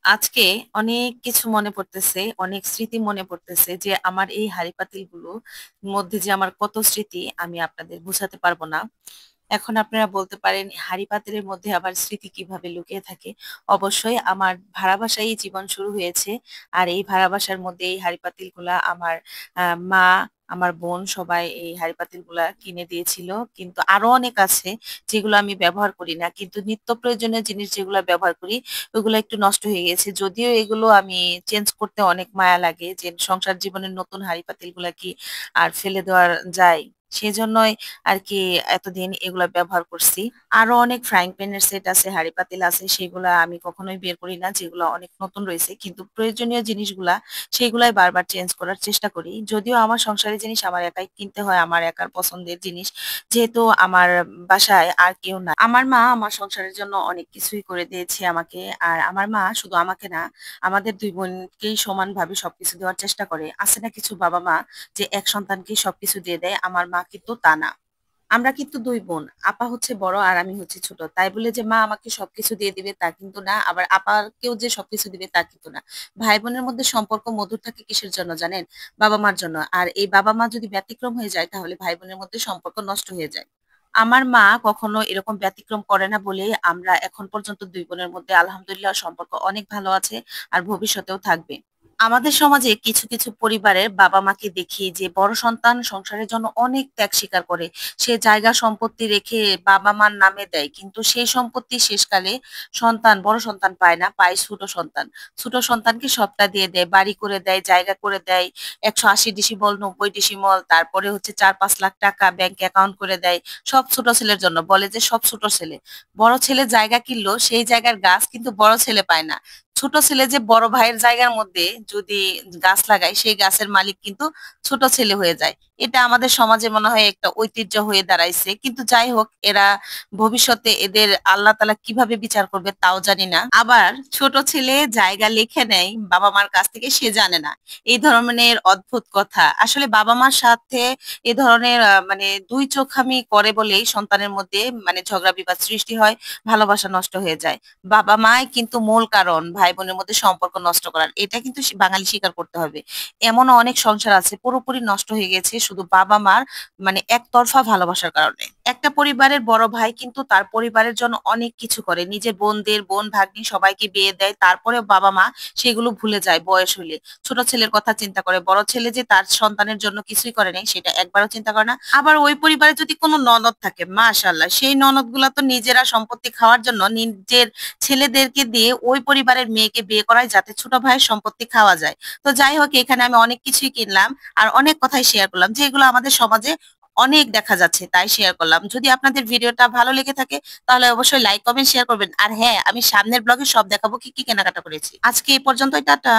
আজকে অনেক কিছু মনে পড়তেছে, অনেক স্মৃতি মনে পড়তেছে যে আমার এই হাঁড়ি পাতিলগুলো মধ্যে যে আমার কত স্মৃতি আমি আপনাদের বোঝাতে পারবো না। এখন আপনারা বলতে পারেন হাঁড়ি পাতিলের মধ্যে আবার স্মৃতি কিভাবে লুকিয়ে থাকে। অবশ্যই আমার ভাড়া বাসায় জীবন শুরু হয়েছে। আর এই ভাড়া বাসার মধ্যে এই হাঁড়ি পাতিলগুলা আমার মা, আমার বোন সবাই এই হাঁড়ি পাতিলগুলা কিনে দিয়েছিল। কিন্তু আরো অনেক আছে যেগুলো আমি ব্যবহার করি না, কিন্তু নিত্য প্রয়োজনীয় জিনিস যেগুলো ব্যবহার করি ওগুলো একটু নষ্ট হয়ে গেছে। যদিও এগুলো আমি চেঞ্জ করতে অনেক মায়া লাগে, যে সংসার জীবনের নতুন হাঁড়ি পাতিল গুলা কি আর ফেলে দেওয়ার যায়, সেজন্যই আর কি এতদিন এগুলা ব্যবহার করছি। আরো অনেক ফ্রাইং প্যানের সেট আছে, হাঁড়ি পাতিল আছে, সেগুলা আমি কখনোই বের করি না, যেগুলো অনেক নতুন রয়েছে। কিন্তু প্রয়োজনীয় জিনিসগুলা সেগুলাই বারবার চেঞ্জ করার চেষ্টা করি। যদিও আমার সংসারের জিনিস আমার একাই কিনতে হয়, আমার একার পছন্দের জিনিস, যেহেতু আমার বাসায় আর কেউ না। আমার মা আমার সংসারের জন্য অনেক কিছুই করে দিয়েছে আমাকে। আর আমার মা শুধু আমাকে না, আমাদের দুই বোনকেই সমানভাবে সবকিছু দেওয়ার চেষ্টা করে। আছে না কিছু বাবা মা যে এক সন্তানকেই সবকিছু দিয়ে দেয়, আমার মা কিন্তু তা না। আমরা কিন্তু দুই বোন, আপা হচ্ছে বড় আর আমি হচ্ছে ছোট, তাই বলে যে মা আমাকে সবকিছু দিয়ে দিবে তা কিন্তু না, আবার আপাকেও যে সবকিছু দিবে তা কিন্তু না। ভাই বোনের মধ্যে সম্পর্ক মধুর থাকে কিসের জন্য জানেন? বাবা মার জন্য। আর এই বাবা মা যদি ব্যতিক্রম হয়ে যায় তাহলে ভাই বোনের মধ্যে সম্পর্ক নষ্ট হয়ে যায়। আমার মা কখনো এরকম ব্যতিক্রম করে না বলেই আমরা এখন পর্যন্ত দুই বোনের মধ্যে আলহামদুলিল্লাহ সম্পর্ক অনেক ভালো আছে, আর ভবিষ্যতেও থাকবে। আমাদের সমাজে কিছু কিছু পরিবারের বাবা মাকে দেখি যে বড় সন্তান সংসারের জন্য অনেক ত্যাগ স্বীকার করে। সে জায়গা সম্পত্তি রেখে বাবা মার নামে দেয়, কিন্তু সেই সম্পত্তি শেষকালে বড় সন্তান পায় না, পায় ছোট সন্তান। ছোট সন্তানকে সবটা দিয়ে দেয়, বাড়ি করে দেয়, জায়গা করে দেয়, 180 ডিসিমল 90 ডিসিমল, তারপরে হচ্ছে 4-5 লাখ টাকা ব্যাংক অ্যাকাউন্ট করে দেয়। সব ছোট ছেলের জন্য, বলে যে সব ছোট ছেলে। বড় ছেলে জায়গা কিনলো, সেই জায়গার গাছ কিন্তু বড় ছেলে পায় না। ছোট ছেলে যে বড় ভাইয়ের জায়গার মধ্যে যদি গাছ লাগায়, সেই গাছের মালিক কিন্তু ছোট ছেলে হয়ে যায়। এটা আমাদের সমাজে মনে হয় একটা ঐতিহ্য হয়ে দাঁড়াইছে, কিন্তু যাই হোক, এরা ভবিষ্যতে এদের আল্লাহ তাআলা কিভাবে বিচার করবে তাও জানি না। আবার ছোট ছেলে জায়গা লিখে নেয় বাবা মার কাছ থেকে, সে জানে না। এই ধরনের অদ্ভুত কথা আসলে বাবা মার সাথে এ ধরনের মানে দুই চোখামি করে বলেই সন্তানের মধ্যে মানে ঝগড়া বিবাদ সৃষ্টি হয়, ভালোবাসা নষ্ট হয়ে যায়। বাবা মাই কিন্তু মূল কারণ ভাই বোনের মধ্যে সম্পর্ক নষ্ট করার, এটা কিন্তু বাঙালি স্বীকার করতে হবে। এমনও অনেক সংসার আছে পুরোপুরি নষ্ট হয়ে গেছে শুধু বাবা মার মানে একতরফা ভালোবাসার কারণে। একটা পরিবারের বড় ভাই কিন্তু তার পরিবারের জন্য অনেক কিছু করে, নিজের বোন ভাগ্নি সবাইকে বিয়ে দেয়, তারপরে বাবা মা সেগুলো ভুলে যায় বয়স হলে। ছোট ছেলের কথা চিন্তা করে, বড় ছেলে যে তার সন্তানের জন্য কিছুই করে নাই সেটা একবারও চিন্তা করে না। আবার ওই পরিবারে যদি কোনো ননদ থাকে, মাশাআল্লাহ, সেই ননদ গুলা তো নিজেরা সম্পত্তি খাওয়ার জন্য নিজের ছেলেদেরকে দিয়ে ওই পরিবারের মেয়েকে বিয়ে করায় যাতে ছোট ভাইয়ের সম্পত্তি খাওয়া যায়। তো যাই হোক, এখানে আমি অনেক কিছুই কিনলাম আর অনেক কথাই শেয়ার করলাম, যেগুলো আমাদের সমাজে অনেক দেখা যাচ্ছে, তাই শেয়ার করলাম। যদি আপনাদের ভিডিওটা ভালো লেগে থাকে তাহলে অবশ্যই লাইক কমেন্ট শেয়ার করবেন। আর হ্যাঁ, আমি সামনের ব্লগে সব দেখাবো কি কি কেনাকাটা করেছি। আজকে এই পর্যন্তই, টাটা।